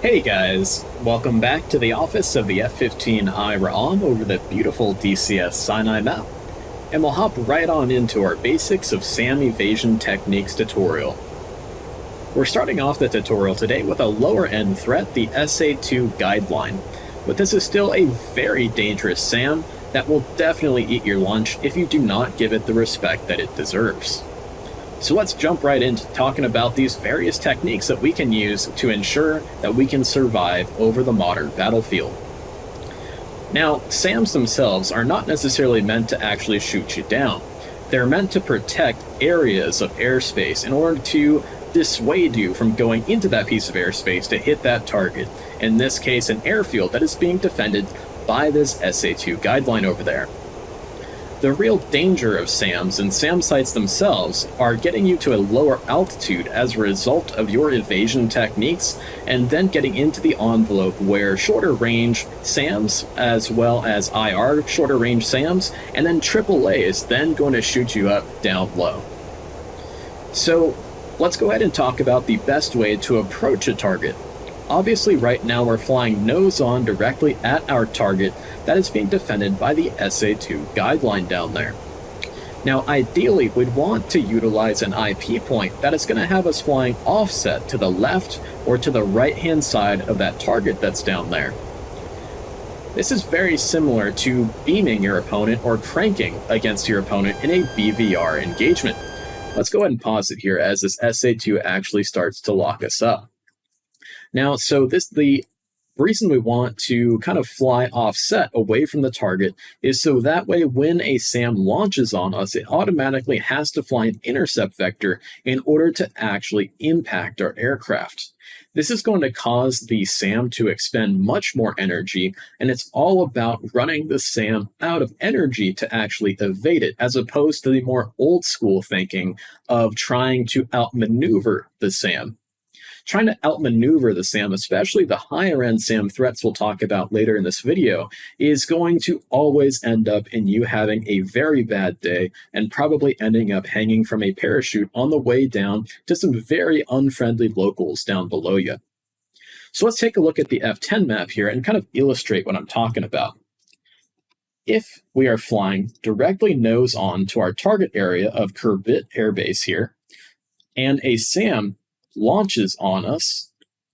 Hey guys, welcome back to the office of the F-15I. We're on over the beautiful DCS Sinai map, and we'll hop right on into our Basics of SAM Evasion Techniques tutorial. We're starting off the tutorial today with a lower end threat, the SA-2 Guideline, but this is still a very dangerous SAM that will definitely eat your lunch if you do not give it the respect that it deserves. So let's jump right into talking about these various techniques that we can use to ensure that we can survive over the modern battlefield. Now, SAMs themselves are not necessarily meant to actually shoot you down. They're meant to protect areas of airspace in order to dissuade you from going into that piece of airspace to hit that target, in this case an airfield that is being defended by this SA-2 guideline over there. The real danger of SAMs and SAM sites themselves are getting you to a lower altitude as a result of your evasion techniques, and then getting into the envelope where shorter range SAMs as well as IR shorter range SAMs and then AAA is then going to shoot you up down low. So let's go ahead and talk about the best way to approach a target. Obviously right now we're flying nose on directly at our target that is being defended by the SA-2 guideline down there. Now ideally we'd want to utilize an IP point that is going to have us flying offset to the left or to the right hand side of that target that's down there. This is very similar to beaming your opponent or cranking against your opponent in a BVR engagement. Let's go ahead and pause it here as this SA-2 actually starts to lock us up. Now, the reason we want to kind of fly offset away from the target is so that way when a SAM launches on us, it automatically has to fly an intercept vector in order to actually impact our aircraft. This is going to cause the SAM to expend much more energy, and it's all about running the SAM out of energy to actually evade it, as opposed to the more old school thinking of trying to outmaneuver the SAM. Trying to outmaneuver the SAM, especially the higher end SAM threats we'll talk about later in this video, is going to always end up in you having a very bad day and probably ending up hanging from a parachute on the way down to some very unfriendly locals down below you. So let's take a look at the F10 map here and kind of illustrate what I'm talking about. If we are flying directly nose on to our target area of Kermit Air Base here, and a SAM launches on us,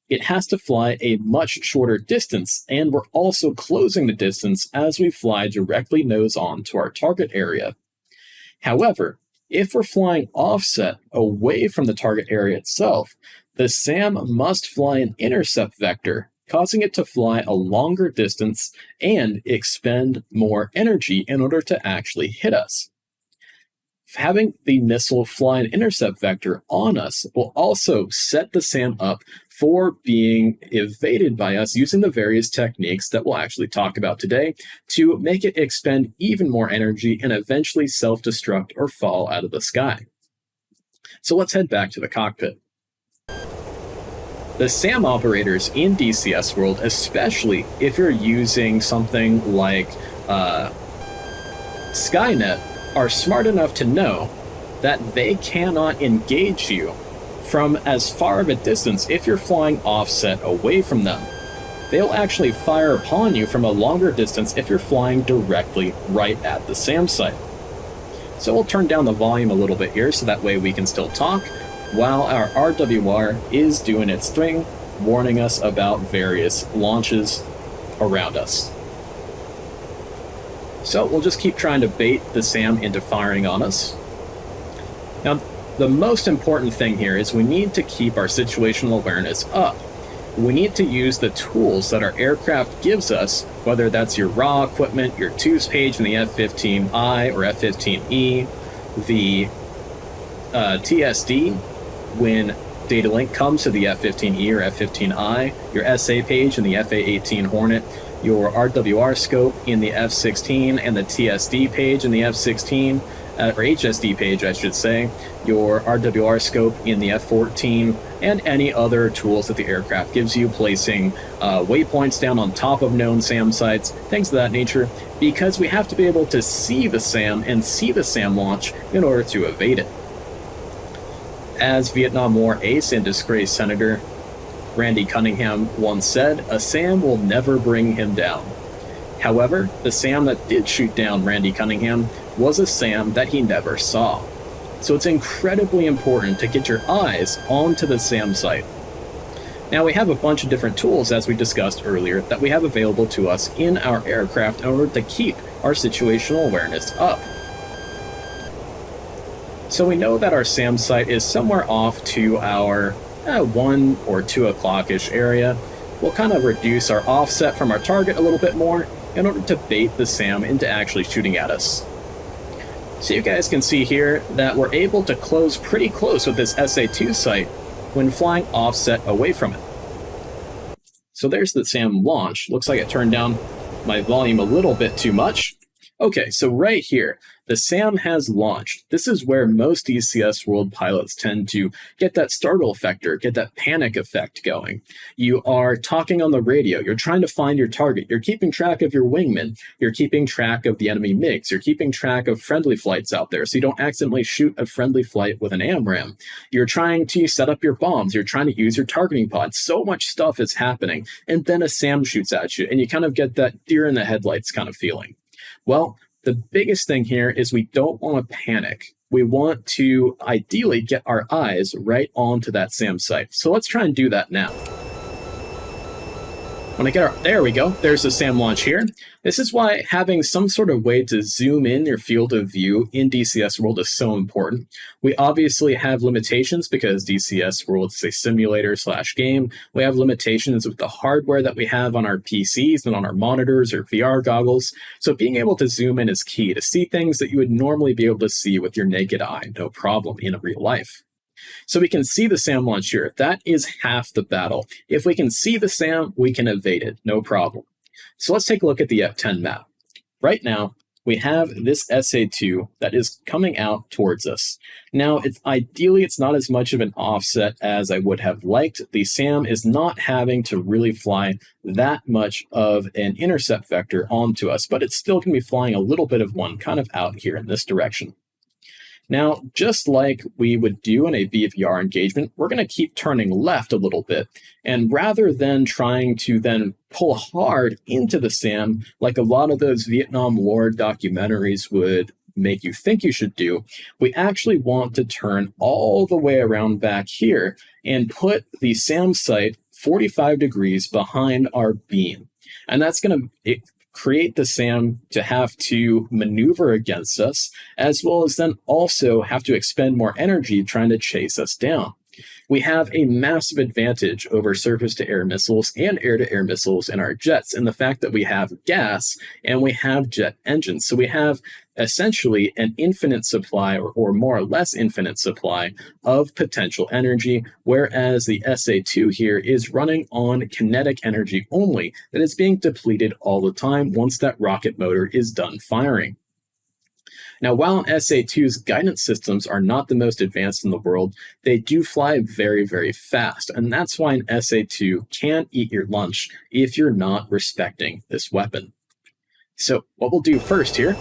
it has to fly a much shorter distance, and we're also closing the distance as we fly directly nose on to our target area. However, if we're flying offset away from the target area itself, the SAM must fly an intercept vector, causing it to fly a longer distance and expend more energy in order to actually hit us. Having the missile fly an intercept vector on us will also set the SAM up for being evaded by us using the various techniques that we'll actually talk about today to make it expend even more energy and eventually self-destruct or fall out of the sky. So let's head back to the cockpit. The SAM operators in DCS world, especially if you're using something like Skynet, are smart enough to know that they cannot engage you from as far of a distance if you're flying offset away from them. They'll actually fire upon you from a longer distance if you're flying directly right at the SAM site. So we'll turn down the volume a little bit here so that way we can still talk while our RWR is doing its thing, warning us about various launches around us. So we'll just keep trying to bait the SAM into firing on us. Now, the most important thing here is we need to keep our situational awareness up. We need to use the tools that our aircraft gives us, whether that's your raw equipment, your twos page in the F-15I or F-15E, the TSD when data link comes to the F-15E or F-15I, your SA page in the FA-18 Hornet, your RWR scope in the F-16 and the TSD page in the F-16, or HSD page I should say, your RWR scope in the F-14, and any other tools that the aircraft gives you, placing waypoints down on top of known SAM sites, things of that nature, because we have to be able to see the SAM and see the SAM launch in order to evade it. As Vietnam War ace and disgraced Senator Randy Cunningham once said, "A SAM will never bring him down." However, the SAM that did shoot down Randy Cunningham was a SAM that he never saw. So it's incredibly important to get your eyes onto the SAM site. Now, we have a bunch of different tools, as we discussed earlier, that we have available to us in our aircraft in order to keep our situational awareness up. So we know that our SAM site is somewhere off to our 1 or 2 o'clock-ish area. We'll kind of reduce our offset from our target a little bit more in order to bait the SAM into actually shooting at us. So you guys can see here that we're able to close pretty close with this SA-2 site when flying offset away from it. So there's the SAM launch. Looks like it turned down my volume a little bit too much. Okay, so right here, the SAM has launched. This is where most DCS world pilots tend to get that startle effect or get that panic effect going. You are talking on the radio. You're trying to find your target. You're keeping track of your wingman. You're keeping track of the enemy MiGs. You're keeping track of friendly flights out there so you don't accidentally shoot a friendly flight with an AMRAAM. You're trying to set up your bombs. You're trying to use your targeting pod. So much stuff is happening. And then a SAM shoots at you, and you kind of get that deer in the headlights kind of feeling. Well, the biggest thing here is we don't want to panic. We want to ideally get our eyes right onto that SAM site. So let's try and do that now. When I get our, there we go, there's the SAM launch here. This is why having some sort of way to zoom in your field of view in DCS World is so important. We obviously have limitations because DCS World is a simulator/game. We have limitations with the hardware that we have on our PCs and on our monitors or VR goggles. So being able to zoom in is key to see things that you would normally be able to see with your naked eye, no problem, in real life. So we can see the SAM launch here. That is half the battle. If we can see the SAM, we can evade it, no problem. So let's take a look at the F10 map. Right now, we have this SA-2 that is coming out towards us. Now, ideally, it's not as much of an offset as I would have liked. The SAM is not having to really fly that much of an intercept vector onto us, but it's still going to be flying a little bit of one kind of out here in this direction. Now, just like we would do in a BVR engagement, we're going to keep turning left a little bit. And rather than trying to then pull hard into the SAM, like a lot of those Vietnam War documentaries would make you think you should do, we actually want to turn all the way around back here and put the SAM site 45 degrees behind our beam. And that's going to create the SAM to have to maneuver against us, as well as then also have to expend more energy trying to chase us down. We have a massive advantage over surface-to-air missiles and air-to-air missiles in our jets in the fact that we have gas and we have jet engines. So we have essentially an infinite supply or more or less infinite supply of potential energy, whereas the SA-2 here is running on kinetic energy only that is being depleted all the time once that rocket motor is done firing. Now, while SA-2's guidance systems are not the most advanced in the world, they do fly very, very fast, and that's why an SA-2 can eat your lunch if you're not respecting this weapon. So what we'll do first here,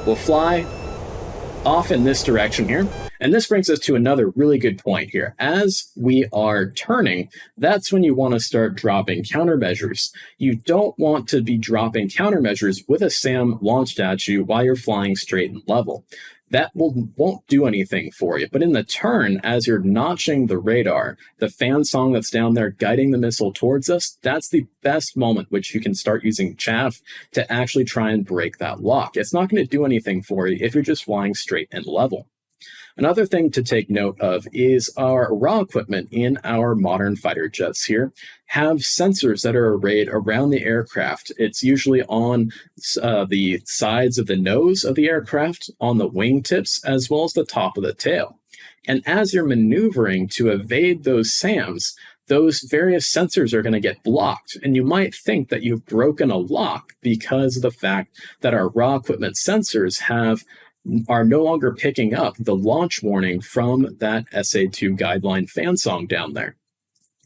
we'll fly off in this direction here. And this brings us to another really good point here. As we are turning, that's when you want to start dropping countermeasures. You don't want to be dropping countermeasures with a SAM launched at you while you're flying straight and level. That won't do anything for you. But in the turn, as you're notching the radar, the fan song that's down there guiding the missile towards us, that's the best moment which you can start using chaff to actually try and break that lock. It's not going to do anything for you if you're just flying straight and level. Another thing to take note of is our raw equipment in our modern fighter jets here have sensors that are arrayed around the aircraft. It's usually on the sides of the nose of the aircraft, on the wingtips, as well as the top of the tail. And as you're maneuvering to evade those SAMs, those various sensors are going to get blocked. And you might think that you've broken a lock because of the fact that our raw equipment sensors are no longer picking up the launch warning from that SA-2 Guideline fan song down there.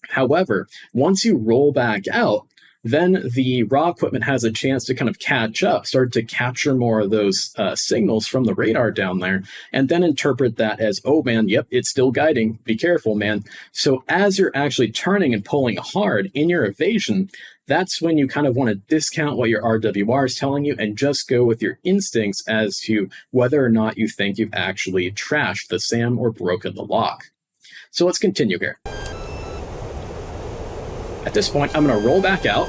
However, once you roll back out, then the raw equipment has a chance to kind of catch up, start to capture more of those signals from the radar down there, and then interpret that as, oh man, yep, it's still guiding, be careful, man. So as you're actually turning and pulling hard in your evasion, that's when you kind of want to discount what your RWR is telling you and just go with your instincts as to whether or not you think you've actually trashed the SAM or broken the lock. So let's continue here. At this point, I'm going to roll back out.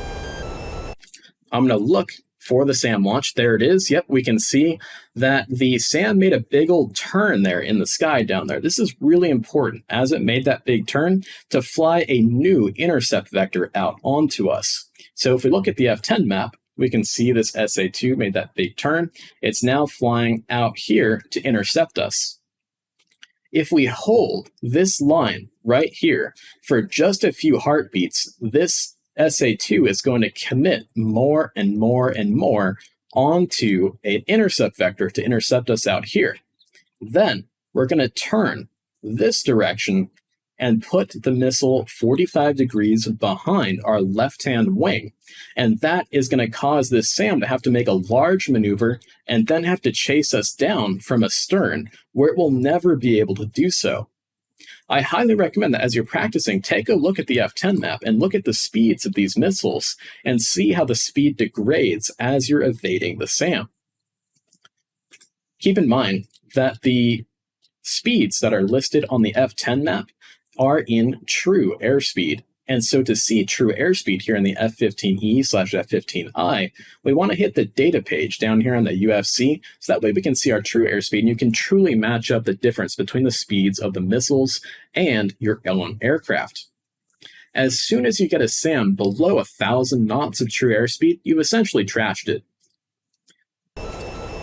I'm going to look for the SAM launch. There it is. Yep, we can see that the SAM made a big old turn there in the sky down there. This is really important, as it made that big turn to fly a new intercept vector out onto us. So if we look at the F10 map, we can see this SA-2 made that big turn. It's now flying out here to intercept us. If we hold this line right here for just a few heartbeats, this SA-2 is going to commit more and more and more onto an intercept vector to intercept us out here. Then we're going to turn this direction and put the missile 45 degrees behind our left-hand wing. And that is going to cause this SAM to have to make a large maneuver and then have to chase us down from astern, where it will never be able to do so. I highly recommend that as you're practicing, take a look at the F10 map and look at the speeds of these missiles and see how the speed degrades as you're evading the SAM. Keep in mind that the speeds that are listed on the F10 map are in true airspeed. And so to see true airspeed here in the F-15E/F-15I, we want to hit the data page down here on the UFC, so that way we can see our true airspeed, and you can truly match up the difference between the speeds of the missiles and your own aircraft. As soon as you get a SAM below 1,000 knots of true airspeed, you've essentially trashed it.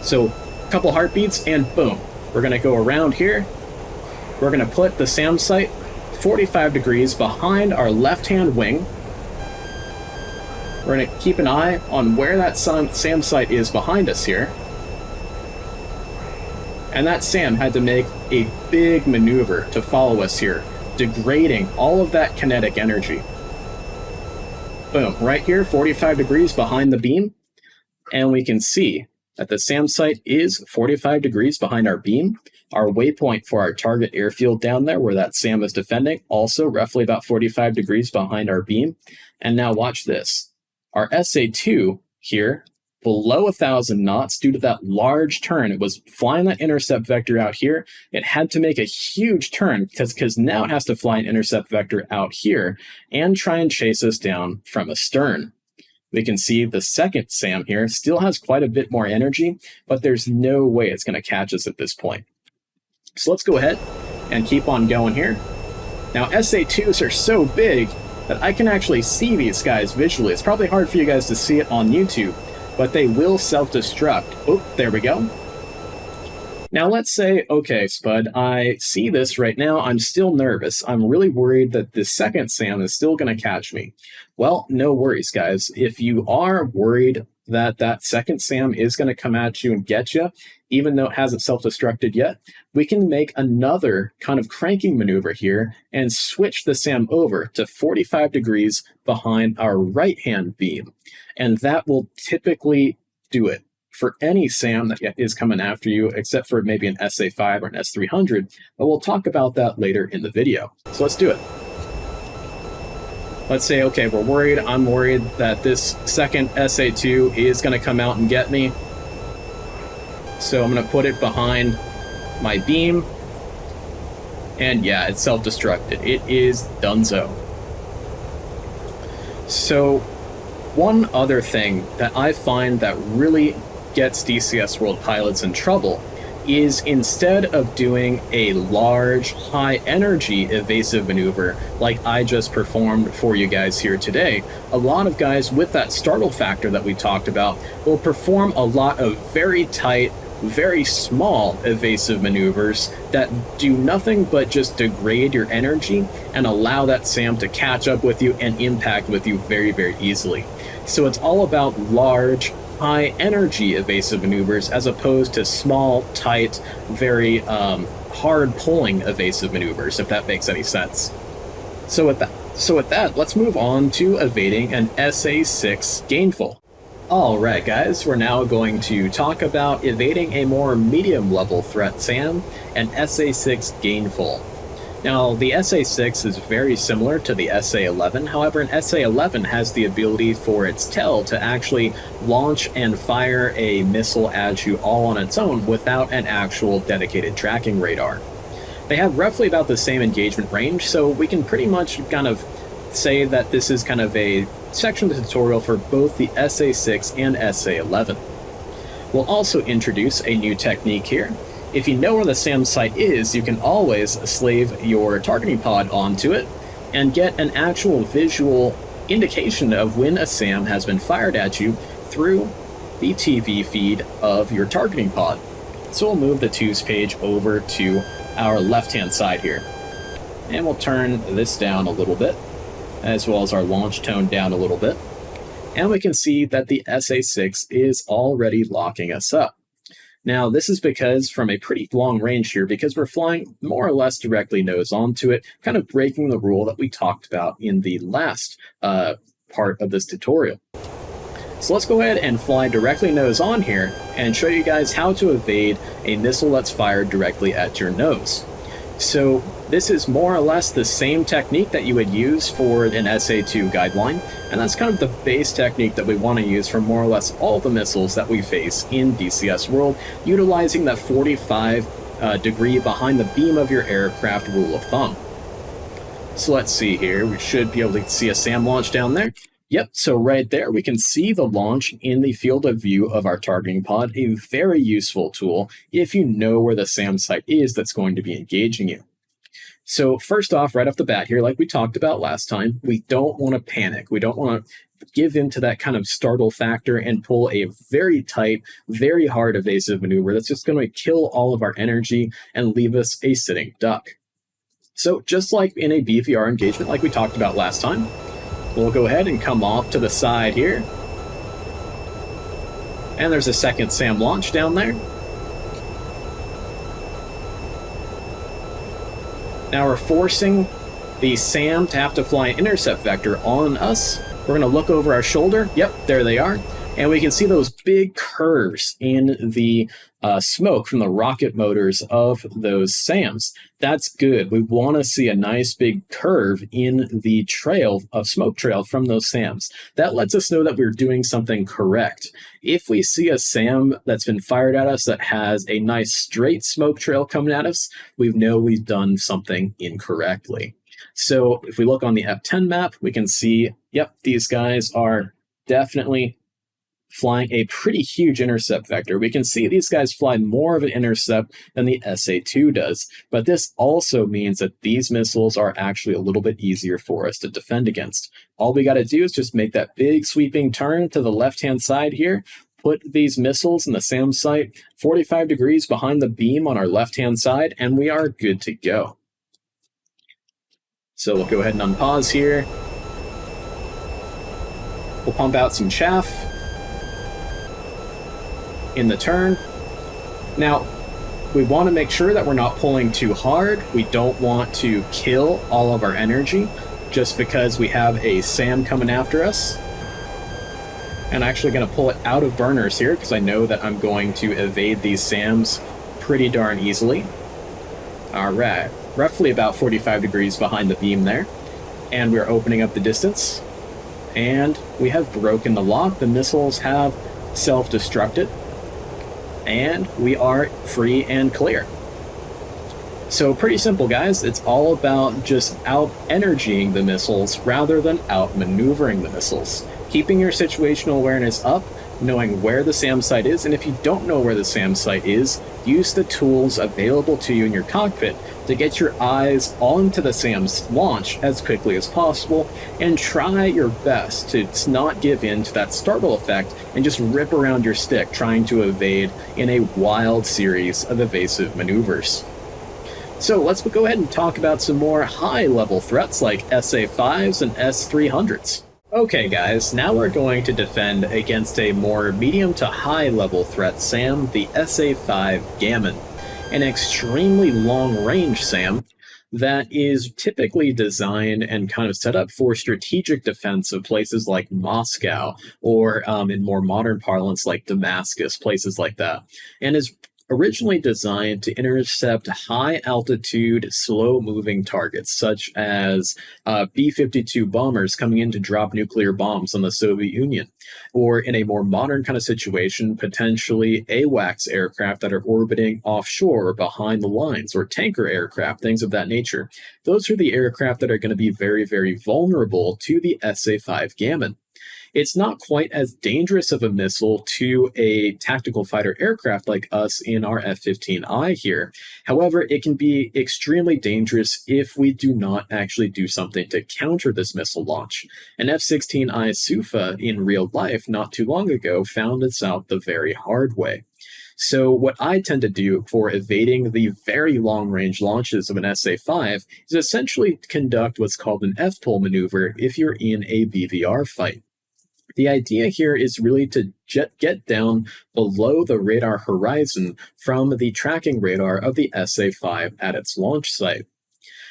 So a couple heartbeats and boom, we're going to go around here. We're going to put the SAM sight 45 degrees behind our left-hand wing. We're going to keep an eye on where that SAM sight is behind us here. And that SAM had to make a big maneuver to follow us here, degrading all of that kinetic energy. Boom, right here, 45 degrees behind the beam. And we can see that the SAM sight is 45 degrees behind our beam. Our waypoint for our target airfield down there where that SAM is defending, also roughly about 45 degrees behind our beam. And now watch this. Our SA-2 here, below 1,000 knots due to that large turn. It was flying that intercept vector out here. It had to make a huge turn because now it has to fly an intercept vector out here and try and chase us down from astern. We can see the second SAM here still has quite a bit more energy, but there's no way it's going to catch us at this point. So let's go ahead and keep on going here. Now SA-2s are so big that I can actually see these guys visually. It's probably hard for you guys to see it on YouTube, but they will self-destruct. Oh, there we go. Now let's say, okay, Spud, I see this right now. I'm still nervous. I'm really worried that the second SAM is still going to catch me. Well, no worries, guys. If you are worried that that second SAM is going to come at you and get you, even though it hasn't self-destructed yet, we can make another kind of cranking maneuver here and switch the SAM over to 45 degrees behind our right-hand beam. And that will typically do it for any SAM that is coming after you, except for maybe an SA-5 or an S-300, but we'll talk about that later in the video. So let's do it. Let's say, okay, we're worried. I'm worried that this second SA-2 is going to come out and get me. So I'm going to put it behind my beam. And yeah, it's self-destructed. It is donezo. So one other thing that I find that really gets DCS World pilots in trouble is instead of doing a large, high-energy evasive maneuver like I just performed for you guys here today, a lot of guys with that startle factor that we talked about will perform a lot of very tight, very small evasive maneuvers that do nothing but just degrade your energy and allow that SAM to catch up with you and impact with you very, very easily. So it's all about large, high-energy evasive maneuvers as opposed to small, tight, very hard-pulling evasive maneuvers, if that makes any sense. So with that, So with that, let's move on to evading an SA-6 gainful. Alright guys, we're now going to talk about evading a more medium level threat SAM, an SA-6 gainful. Now, the SA-6 is very similar to the SA-11, however, an SA-11 has the ability for its tail to actually launch and fire a missile at you all on its own without an actual dedicated tracking radar. They have roughly about the same engagement range, so we can pretty much kind of say that this is kind of a section of the tutorial for both the SA-6 and SA-11. We'll also introduce a new technique here. If you know where the SAM site is, you can always slave your targeting pod onto it and get an actual visual indication of when a SAM has been fired at you through the TV feed of your targeting pod. So we'll move the twos page over to our left-hand side here. And we'll turn this down a little bit, as well as our launch tone down a little bit. And we can see that the SA-6 is already locking us up. Now, this is because from a pretty long range here, because we're flying more or less directly nose onto it, kind of breaking the rule that we talked about in the last part of this tutorial. So let's go ahead and fly directly nose on here and show you guys how to evade a missile that's fired directly at your nose. So this is more or less the same technique that you would use for an SA-2 guideline, and that's kind of the base technique that we want to use for more or less all the missiles that we face in DCS world, utilizing that 45 degree behind the beam of your aircraft rule of thumb. So let's see here, we should be able to see a SAM launch down there. Yep, so right there we can see the launch in the field of view of our targeting pod, a very useful tool if you know where the SAM site is that's going to be engaging you. So first off, right off the bat here, like we talked about last time, we don't want to panic. We don't want to give into that kind of startle factor and pull a very tight, very hard evasive maneuver that's just going to kill all of our energy and leave us a sitting duck. So just like in a BVR engagement like we talked about last time, we'll go ahead and come off to the side here. And there's a second SAM launch down there. Now we're forcing the SAM to have to fly an intercept vector on us. We're going to look over our shoulder. Yep, there they are. And we can see those big curves in the smoke from the rocket motors of those SAMs. That's good. We want to see a nice big curve in the trail of smoke trail from those SAMs. That lets us know that we're doing something correct. If we see a SAM that's been fired at us that has a nice straight smoke trail coming at us, we know we've done something incorrectly. So if we look on the F10 map, we can see, yep, these guys are definitely flying a pretty huge intercept vector. We can see these guys fly more of an intercept than the SA-2 does, but this also means that these missiles are actually a little bit easier for us to defend against. All we got to do is just make that big sweeping turn to the left-hand side here, put these missiles in the SAM site 45 degrees behind the beam on our left-hand side, and we are good to go. So we'll go ahead and unpause here. We'll pump out some chaff in the turn. Now, we want to make sure that we're not pulling too hard. We don't want to kill all of our energy just because we have a SAM coming after us. And I'm actually going to pull it out of burners here because I know that I'm going to evade these SAMs pretty darn easily. All right, roughly about 45 degrees behind the beam there. And we're opening up the distance. And we have broken the lock. The missiles have self-destructed. And we are free and clear. So pretty simple, guys. It's all about just out-energying the missiles rather than out-maneuvering the missiles. Keeping your situational awareness up, knowing where the SAM site is, and if you don't know where the SAM site is, use the tools available to you in your cockpit to get your eyes onto the SAM's launch as quickly as possible, and try your best to not give in to that startle effect and just rip around your stick trying to evade in a wild series of evasive maneuvers. So let's go ahead and talk about some more high-level threats like SA-5s and S-300s. Okay guys, now we're going to defend against a more medium to high level threat SAM, the SA-5 Gammon. An extremely long range SAM that is typically designed and kind of set up for strategic defense of places like Moscow, or in more modern parlance, like Damascus, places like that, and is originally designed to intercept high altitude, slow moving targets, such as B-52 bombers coming in to drop nuclear bombs on the Soviet Union, or in a more modern kind of situation, potentially AWACS aircraft that are orbiting offshore or behind the lines, or tanker aircraft, things of that nature. Those are the aircraft that are going to be very, very vulnerable to the SA-5 Gammon. It's not quite as dangerous of a missile to a tactical fighter aircraft like us in our F-15I here. However, it can be extremely dangerous if we do not actually do something to counter this missile launch. An F-16I Sufa in real life not too long ago found this out the very hard way. So what I tend to do for evading the very long-range launches of an SA-5 is essentially conduct what's called an F-pull maneuver if you're in a BVR fight. The idea here is really to get down below the radar horizon from the tracking radar of the SA-5 at its launch site.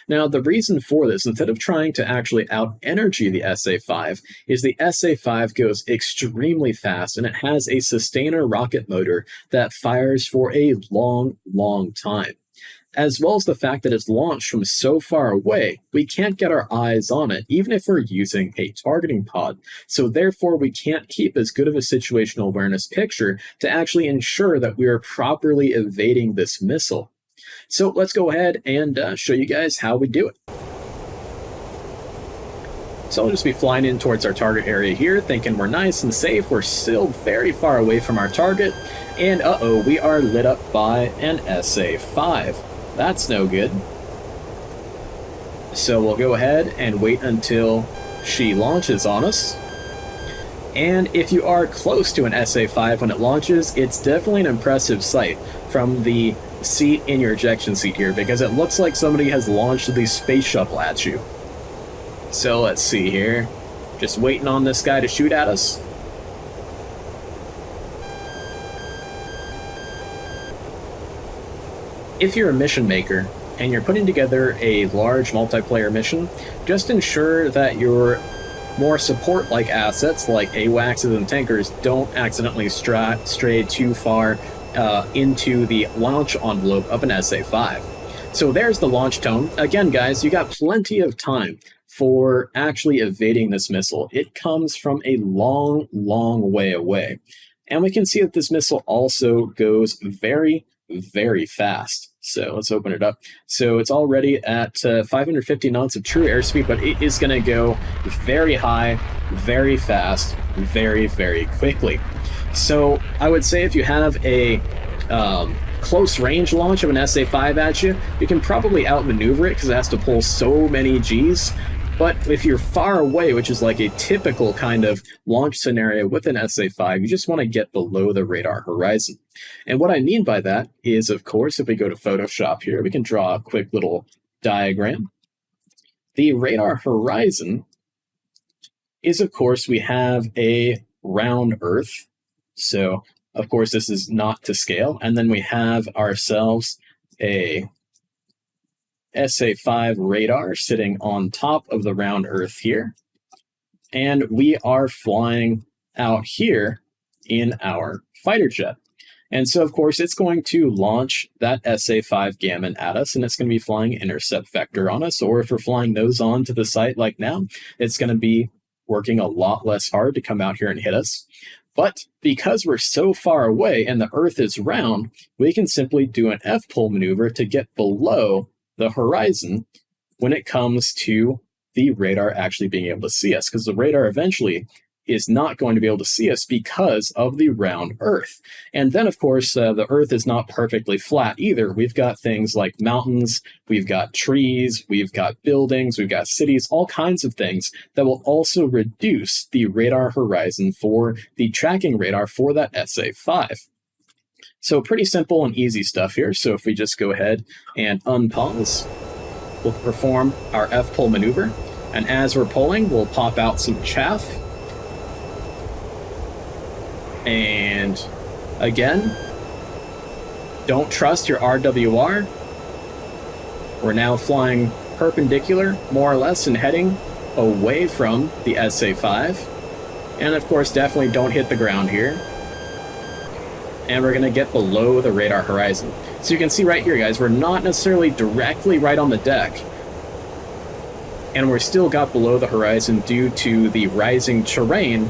Now, the reason for this, instead of trying to actually out-energy the SA-5, is the SA-5 goes extremely fast, and it has a sustainer rocket motor that fires for a long, long time. As well as the fact that it's launched from so far away, we can't get our eyes on it, even if we're using a targeting pod. So therefore, we can't keep as good of a situational awareness picture to actually ensure that we are properly evading this missile. So let's go ahead and show you guys how we do it. So I'll just be flying in towards our target area here, thinking we're nice and safe. We're still very far away from our target. And uh-oh, we are lit up by an SA-5. That's no good. So we'll go ahead and wait until she launches on us. And if you are close to an SA-5 when it launches, it's definitely an impressive sight from the seat in your ejection seat here, because it looks like somebody has launched the space shuttle at you. So let's see here. Just waiting on this guy to shoot at us. If you're a mission maker and you're putting together a large multiplayer mission, just ensure that your more support-like assets like AWACSs and tankers don't accidentally stray too far into the launch envelope of an SA-5. So there's the launch tone. Again, guys, you got plenty of time for actually evading this missile. It comes from a long, long way away. And we can see that this missile also goes very, very fast. So let's open it up. So it's already at 550 knots of true airspeed, but it is going to go very high, very fast, very, very quickly. So I would say if you have a close range launch of an SA-5 at you, you can probably outmaneuver it because it has to pull so many Gs. But if you're far away, which is like a typical kind of launch scenario with an SA-5, you just want to get below the radar horizon. And what I mean by that is, of course, if we go to Photoshop here, we can draw a quick little diagram. The radar horizon is, of course, we have a round Earth. So, of course, this is not to scale. And then we have ourselves a SA-5 radar sitting on top of the round Earth here. And we are flying out here in our fighter jet. And so, of course, it's going to launch that SA-5 Gammon at us, and it's going to be flying intercept vector on us. Or if we're flying those on to the site like now, it's going to be working a lot less hard to come out here and hit us. But because we're so far away and the Earth is round, we can simply do an F-pull maneuver to get below the horizon when it comes to the radar actually being able to see us, because the radar eventually is not going to be able to see us because of the round Earth. And then, of course, the Earth is not perfectly flat either. We've got things like mountains, we've got trees, we've got buildings, we've got cities, all kinds of things that will also reduce the radar horizon for the tracking radar for that SA-5. So pretty simple and easy stuff here. So if we just go ahead and unpause, we'll perform our F-pull maneuver. And as we're pulling, we'll pop out some chaff. And again, don't trust your RWR. We're now flying perpendicular, more or less, and heading away from the SA-5. And of course, definitely don't hit the ground here. And we're going to get below the radar horizon. So you can see right here, guys, we're not necessarily directly right on the deck. And we're still got below the horizon due to the rising terrain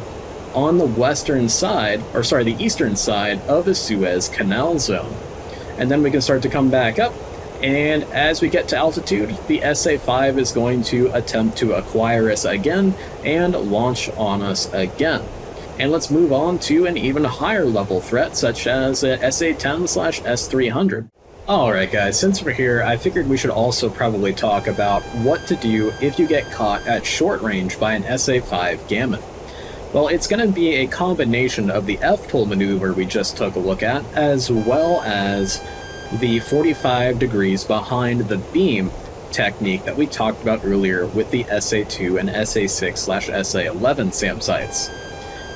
on the western side, or sorry, the eastern side of the Suez Canal Zone. And then we can start to come back up. And as we get to altitude, the SA-5 is going to attempt to acquire us again and launch on us again. And let's move on to an even higher level threat, such as SA-10/S-300. Alright guys, since we're here, I figured we should also probably talk about what to do if you get caught at short range by an SA-5 Gammon. Well, it's going to be a combination of the F-pull maneuver we just took a look at, as well as the 45 degrees behind the beam technique that we talked about earlier with the SA-2 and SA-6/SA-11 SAM sites.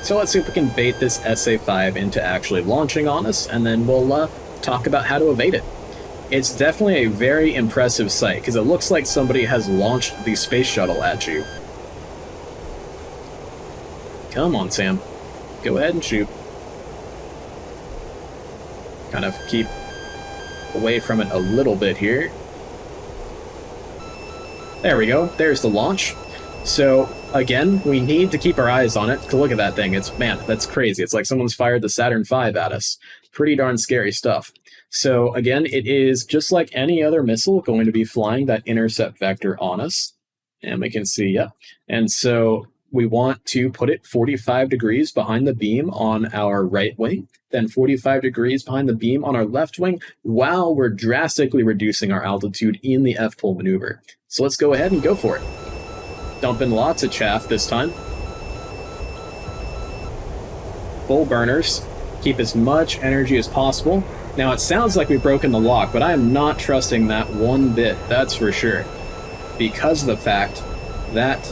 So let's see if we can bait this SA-5 into actually launching on us, and then we'll talk about how to evade it. It's definitely a very impressive sight, because it looks like somebody has launched the space shuttle at you. Come on, Sam. Go ahead and shoot. Kind of keep away from it a little bit here. There we go. There's the launch. So, again, we need to keep our eyes on it. Look at that thing. Man, that's crazy. It's like someone's fired the Saturn V at us. Pretty darn scary stuff. So, again, it is just like any other missile going to be flying that intercept vector on us. And we can see, yeah. And so we want to put it 45 degrees behind the beam on our right wing, then 45 degrees behind the beam on our left wing, while we're drastically reducing our altitude in the F-pull maneuver. So let's go ahead and go for it. Dumping lots of chaff this time. Full burners. Keep as much energy as possible. Now it sounds like we've broken the lock, but I am not trusting that one bit, that's for sure. Because of the fact that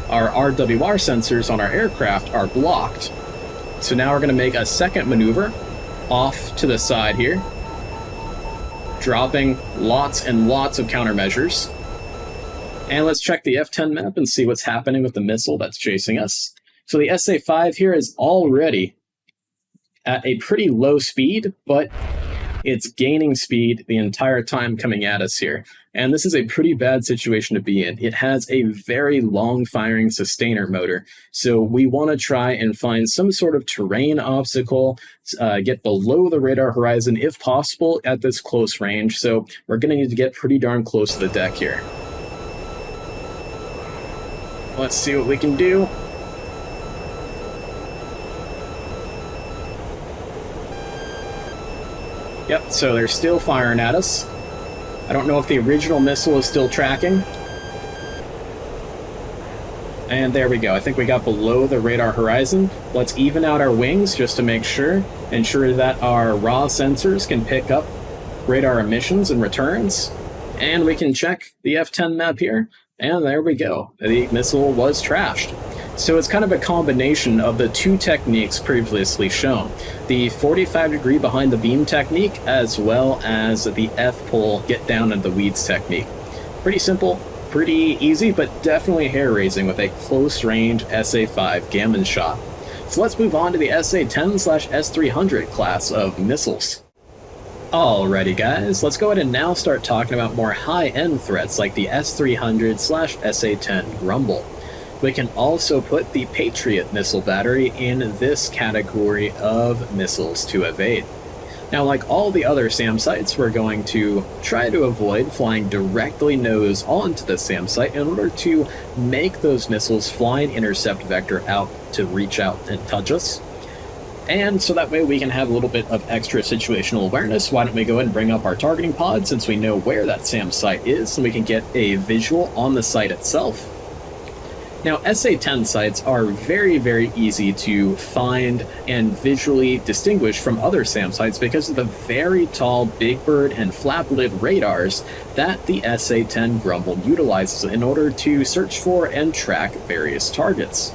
our RWR sensors on our aircraft are blocked. So now we're going to make a second maneuver off to the side here, dropping lots and lots of countermeasures. And let's check the F-10 map and see what's happening with the missile that's chasing us. So the SA-5 here is already at a pretty low speed, but it's gaining speed the entire time coming at us here. And this is a pretty bad situation to be in. It has a very long firing sustainer motor. So we want to try and find some sort of terrain obstacle, get below the radar horizon if possible at this close range. So we're going to need to get pretty darn close to the deck here. Let's see what we can do. Yep, so they're still firing at us. I don't know if the original missile is still tracking. And there we go. I think we got below the radar horizon. Let's even out our wings just to make sure. Ensure that our raw sensors can pick up radar emissions and returns. And we can check the F-10 map here. And there we go. The missile was trashed. So it's kind of a combination of the two techniques previously shown. The 45 degree behind the beam technique, as well as the F-pull get down in the weeds technique. Pretty simple, pretty easy, but definitely hair-raising with a close-range SA-5 Gammon shot. So let's move on to the SA-10/S-300 class of missiles. Alrighty guys, let's go ahead and now start talking about more high-end threats like the S-300/SA-10 Grumble. We can also put the Patriot missile battery in this category of missiles to evade. Now, like all the other SAM sites, we're going to try to avoid flying directly nose onto the SAM site in order to make those missiles fly an intercept vector out to reach out and touch us. And so that way we can have a little bit of extra situational awareness. Why don't we go ahead and bring up our targeting pod since we know where that SAM site is, and we can get a visual on the site itself. Now, SA-10 sites are very, very easy to find and visually distinguish from other SAM sites because of the very tall Big Bird and flap lid radars that the SA-10 Grumble utilizes in order to search for and track various targets.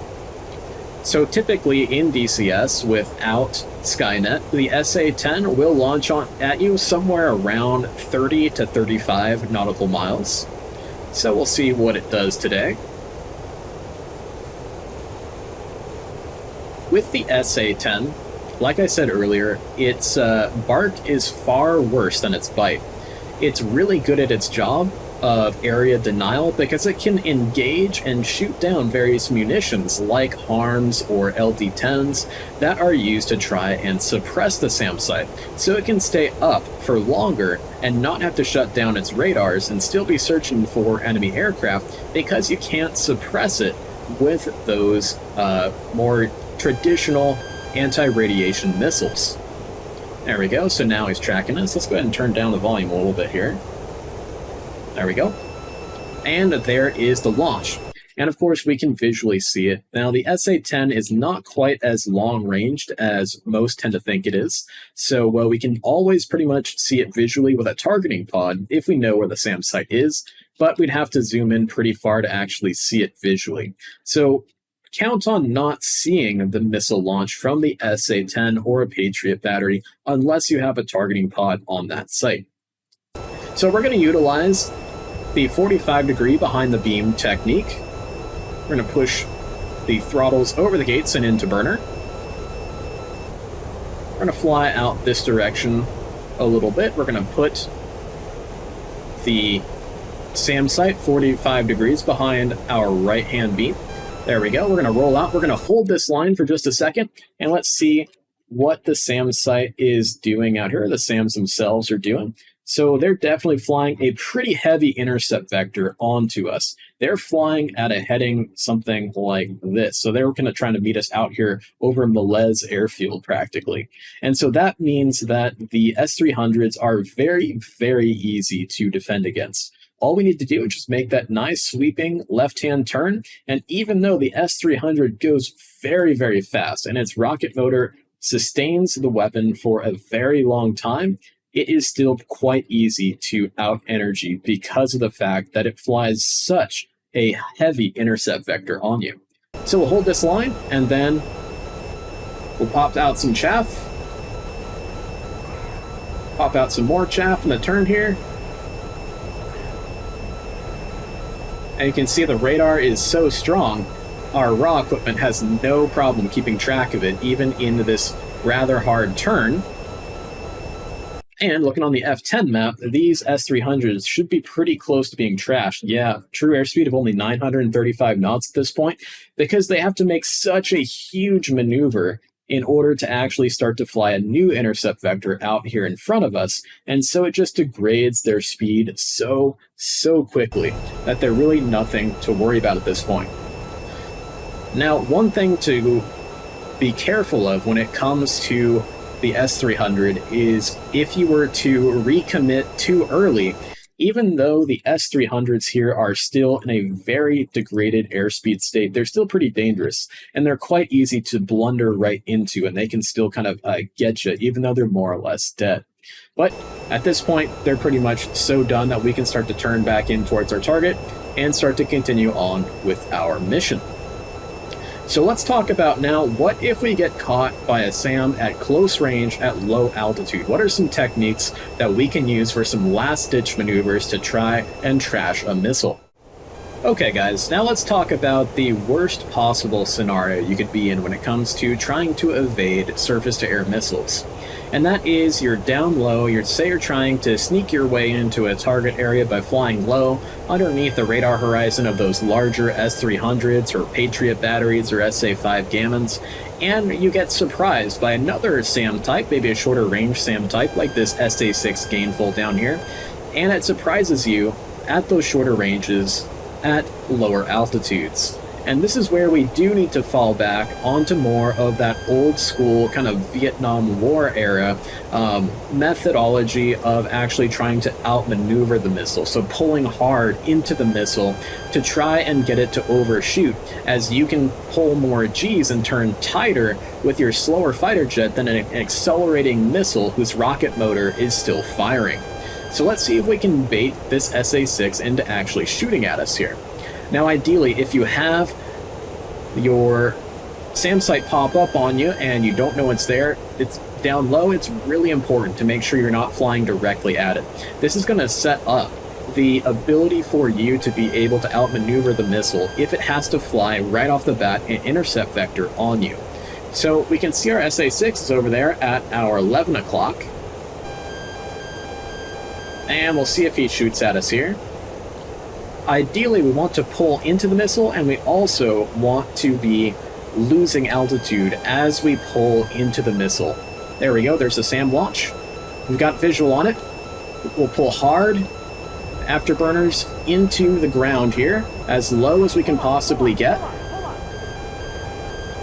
So typically in DCS without Skynet, the SA-10 will launch at you somewhere around 30 to 35 nautical miles. So we'll see what it does today. With the SA-10, like I said earlier, its bark is far worse than its bite. It's really good at its job of area denial because it can engage and shoot down various munitions like HARMs or LD-10s that are used to try and suppress the SAM site, so it can stay up for longer and not have to shut down its radars and still be searching for enemy aircraft because you can't suppress it with those more traditional anti-radiation missiles. There we go, so now he's tracking us. Let's go ahead and turn down the volume a little bit here. There we go. And there is the launch. And of course, we can visually see it. Now, the SA-10 is not quite as long-ranged as most tend to think it is. So, we can always pretty much see it visually with a targeting pod if we know where the SAM site is, but we'd have to zoom in pretty far to actually see it visually. So, count on not seeing the missile launch from the SA-10 or a Patriot battery unless you have a targeting pod on that site. So we're going to utilize the 45-degree behind the beam technique. We're going to push the throttles over the gates and into burner. We're going to fly out this direction a little bit. We're going to put the SAM site 45 degrees behind our right-hand beam. There we go. We're going to roll out. We're going to hold this line for just a second, and let's see what the SAM site is doing out here, the SAMs themselves are doing. So they're definitely flying a pretty heavy intercept vector onto us. They're flying at a heading something like this. So they're kind of trying to meet us out here over Melez airfield practically. And so that means that the S-300s are very, very easy to defend against. All we need to do is just make that nice sweeping left-hand turn. And even though the S-300 goes very, very fast and its rocket motor sustains the weapon for a very long time, it is still quite easy to out-energy because of the fact that it flies such a heavy intercept vector on you. So we'll hold this line, and then we'll pop out some chaff. Pop out some more chaff in the turn here. And you can see the radar is so strong, our raw equipment has no problem keeping track of it, even in this rather hard turn. And looking on the F10 map, these S-300s should be pretty close to being trashed. Yeah, true airspeed of only 935 knots at this point, because they have to make such a huge maneuver in order to actually start to fly a new intercept vector out here in front of us. And so it just degrades their speed so quickly that they're really nothing to worry about at this point. Now, one thing to be careful of when it comes to the S-300 is if you were to recommit too early, even though the S-300s here are still in a very degraded airspeed state, they're still pretty dangerous, and they're quite easy to blunder right into, and they can still kind of get you, even though they're more or less dead. But at this point, they're pretty much so done that we can start to turn back in towards our target and start to continue on with our mission. So let's talk about now, what if we get caught by a SAM at close range at low altitude? What are some techniques that we can use for some last-ditch maneuvers to try and trash a missile? Okay guys, now let's talk about the worst possible scenario you could be in when it comes to trying to evade surface-to-air missiles. And that is, you're down low, say you're trying to sneak your way into a target area by flying low underneath the radar horizon of those larger S-300s or Patriot batteries or SA-5 Gammons, and you get surprised by another SAM type, maybe a shorter range SAM type like this SA-6 Gainful down here, and it surprises you at those shorter ranges at lower altitudes. And this is where we do need to fall back onto more of that old school kind of Vietnam War era methodology of actually trying to outmaneuver the missile. So pulling hard into the missile to try and get it to overshoot, as you can pull more G's and turn tighter with your slower fighter jet than an accelerating missile whose rocket motor is still firing. So let's see if we can bait this SA-6 into actually shooting at us here. Now, ideally, if you have your SAM site pop up on you and you don't know it's there, it's down low, it's really important to make sure you're not flying directly at it. This is going to set up the ability for you to be able to outmaneuver the missile if it has to fly right off the bat an intercept vector on you. So we can see our SA-6 is over there at our 11 o'clock. And we'll see if he shoots at us here. Ideally, we want to pull into the missile, and we also want to be losing altitude as we pull into the missile. There we go, there's the SAM launch. We've got visual on it. We'll pull hard, afterburners into the ground here, as low as we can possibly get.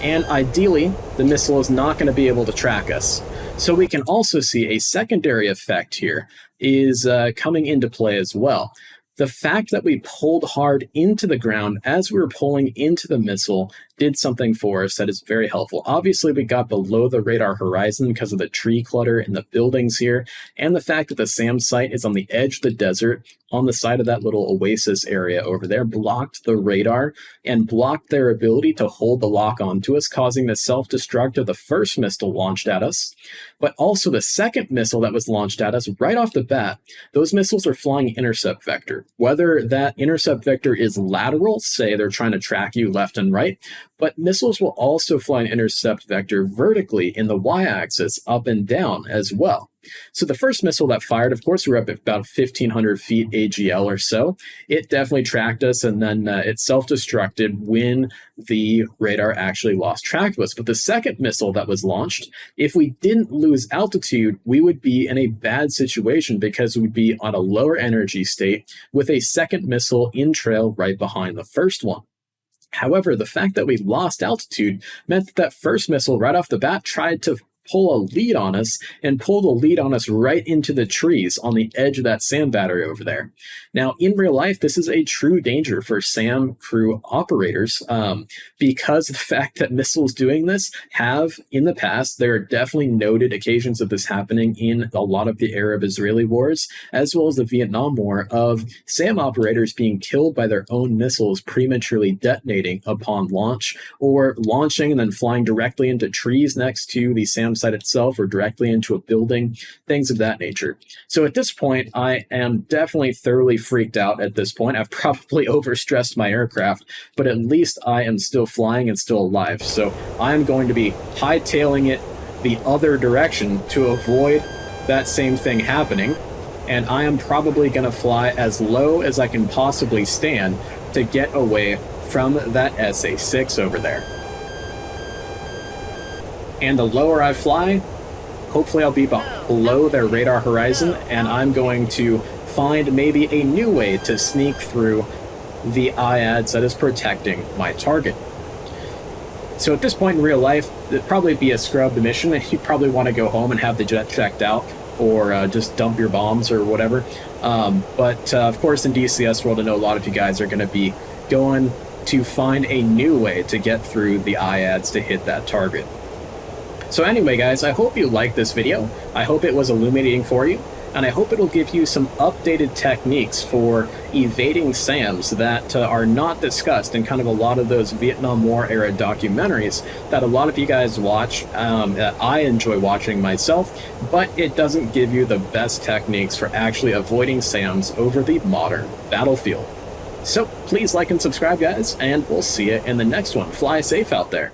And ideally, the missile is not going to be able to track us. So we can also see a secondary effect here is coming into play as well. The fact that we pulled hard into the ground as we were pulling into the missile did something for us that is very helpful. Obviously, we got below the radar horizon because of the tree clutter in the buildings here, and the fact that the SAM site is on the edge of the desert, on the side of that little oasis area over there, blocked the radar and blocked their ability to hold the lock onto us, causing the self-destruct of the first missile launched at us, but also the second missile that was launched at us right off the bat. Those missiles are flying intercept vector. Whether that intercept vector is lateral, say they're trying to track you left and right, but missiles will also fly an intercept vector vertically in the y-axis, up and down as well. So the first missile that fired, of course, we were up at about 1,500 feet AGL or so. It definitely tracked us, and then it self-destructed when the radar actually lost track of us. But the second missile that was launched, if we didn't lose altitude, we would be in a bad situation because we would be on a lower energy state with a second missile in trail right behind the first one. However, the fact that we lost altitude meant that that first missile right off the bat tried to pull a lead on us and pull the lead on us right into the trees on the edge of that SAM battery over there. Now, in real life, this is a true danger for SAM crew operators because of the fact that missiles doing this have, in the past, there are definitely noted occasions of this happening in a lot of the Arab-Israeli wars, as well as the Vietnam War, of SAM operators being killed by their own missiles prematurely detonating upon launch, or launching and then flying directly into trees next to the SAM site itself or directly into a building, things of that nature. So at this point, I am definitely thoroughly freaked out at this point. I've probably overstressed my aircraft, but at least I am still flying and still alive. So I'm going to be hightailing it the other direction to avoid that same thing happening. And I am probably going to fly as low as I can possibly stand to get away from that SA-6 over there. And the lower I fly, hopefully I'll be below their radar horizon, and I'm going to find maybe a new way to sneak through the IADS that is protecting my target. So at this point in real life, it'd probably be a scrubbed mission, and you probably want to go home and have the jet checked out, or just dump your bombs or whatever. But of course in DCS world, I know a lot of you guys are going to be going to find a new way to get through the IADS to hit that target. So anyway, guys, I hope you liked this video. I hope it was illuminating for you, and I hope it'll give you some updated techniques for evading SAMs that are not discussed in kind of a lot of those Vietnam War era documentaries that a lot of you guys watch, that I enjoy watching myself, but it doesn't give you the best techniques for actually avoiding SAMs over the modern battlefield. So please like and subscribe, guys, and we'll see you in the next one. Fly safe out there.